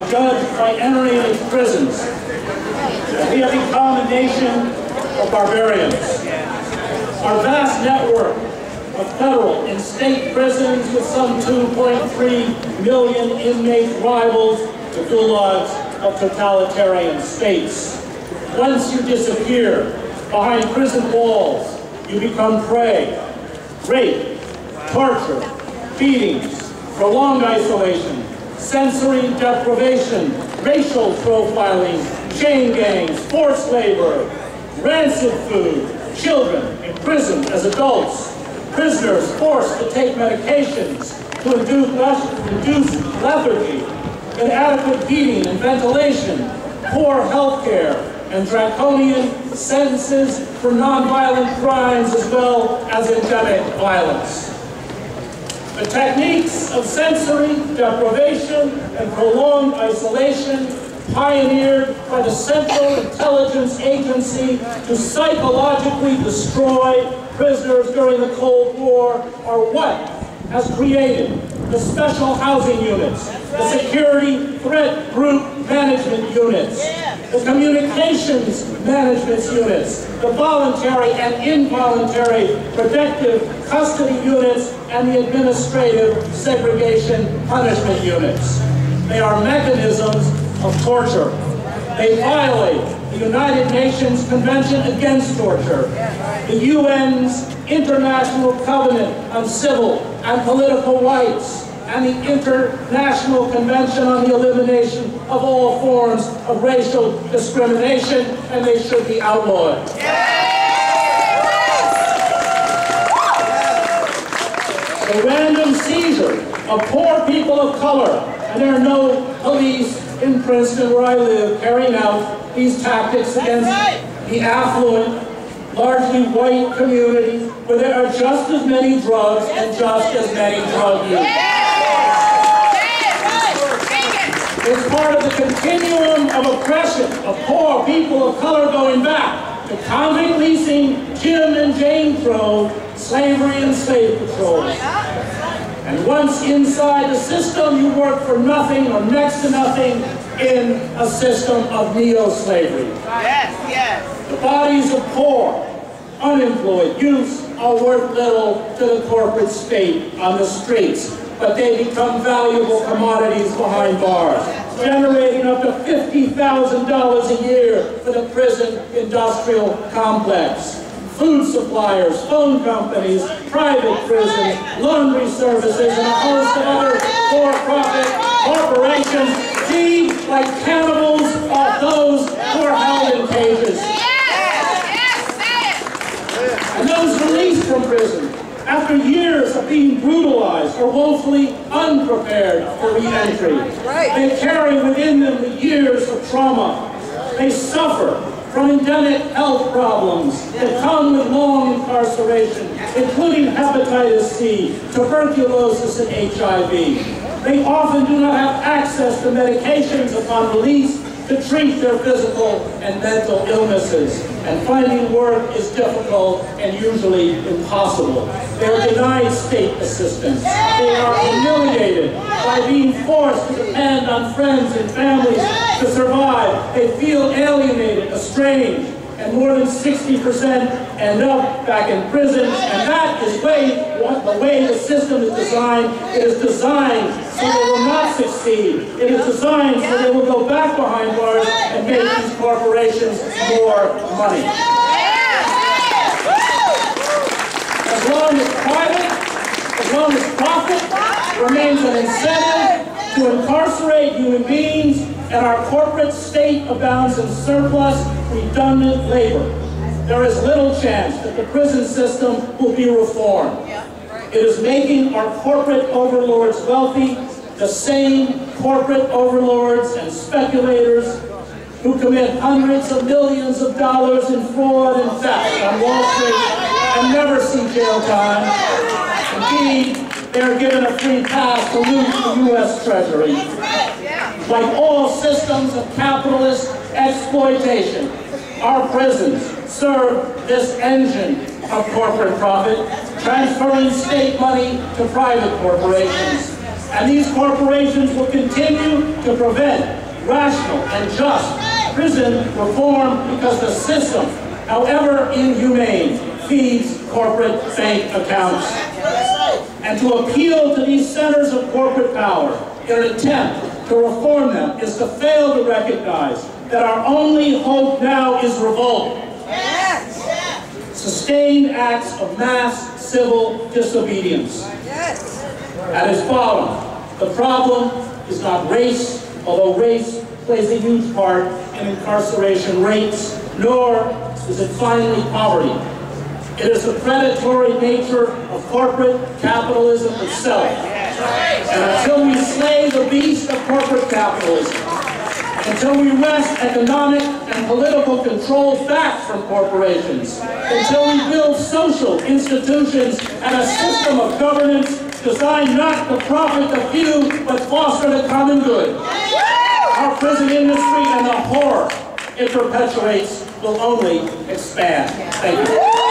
judged by entering its prisons. We have become a nation of barbarians. Our vast network of federal and state prisons with some 2.3 million inmates rivals the gulags of totalitarian states. Once you disappear behind prison walls, you become prey. Rape, torture, beatings, prolonged isolation, sensory deprivation, racial profiling, chain gangs, forced labor, rancid food, children imprisoned as adults, prisoners forced to take medications to induce lethargy, inadequate heating and ventilation, poor health care, and draconian sentences for nonviolent crimes as well as endemic violence. The techniques of sensory deprivation and prolonged isolation pioneered by the Central Intelligence Agency to psychologically destroy prisoners during the Cold War are what has created the special housing units, the security threat group management units, the communications management units, the voluntary and involuntary protective custody units, and the administrative segregation punishment units. They are mechanisms of torture. They violate the United Nations Convention Against Torture, the UN's International Covenant on Civil and Political Rights, and the International Convention on the Elimination of all forms of racial discrimination, and they should be outlawed. The random seizure of poor people of color, and there are no police in Princeton where I live carrying out these tactics against the affluent, largely white community where there are just as many drugs and just as many drug users. It's part of the continuum of oppression of poor people of color going back to convict leasing, Jim and Jane Crow, slavery and slave patrols. And once inside the system, you work for nothing or next to nothing in a system of neo-slavery. Yes, yes. The bodies of poor, unemployed youths are worth little to the corporate state on the streets, but they become valuable commodities behind bars, generating up to $50,000 a year for the prison industrial complex. Food suppliers, phone companies, private prisons, laundry services, and a host of other for-profit corporations feed like cannibals off those who are held in cages. And those released from prison, after years of being brutalized or woefully unprepared for re-entry, they carry within them the years of trauma. They suffer from endemic health problems that come with long incarceration, including hepatitis C, tuberculosis, and HIV. They often do not have access to medications upon release to treat their physical and mental illnesses. And finding work is difficult and usually impossible. They are denied state assistance. They are humiliated by being forced to depend on friends and families to survive. They feel alienated, estranged, and more than 60% end up back in prison. And that is the way the system is designed. It is designed so they will not succeed. It is designed so they will go back behind bars and make these corporations more money. As long as profit remains an incentive to incarcerate human beings, and our corporate state abounds in surplus, redundant labor, there is little chance that the prison system will be reformed. It is making our corporate overlords wealthy, the same corporate overlords and speculators who commit hundreds of millions of dollars in fraud and theft on Wall Street and never see jail time. Indeed, they are given a free pass to loot the U.S. Treasury. Like all systems of capitalist exploitation, our prisons serve this engine of corporate profit, transferring state money to private corporations. And these corporations will continue to prevent rational and just prison reform because the system, however inhumane, feeds corporate bank accounts. And to appeal to these centers of corporate power in an attempt to reform them is to fail to recognize that our only hope now is revolt. Sustained acts of mass civil disobedience. At its bottom, the problem is not race, although race plays a huge part in incarceration rates, nor is it finally poverty. It is the predatory nature of corporate capitalism itself. And until we slay the beast of corporate capitalism, until we wrest economic and political control back from corporations, until we build social institutions and a system of governance designed not to profit the few, but foster the common good, our prison industry and the horror it perpetuates will only expand. Thank you.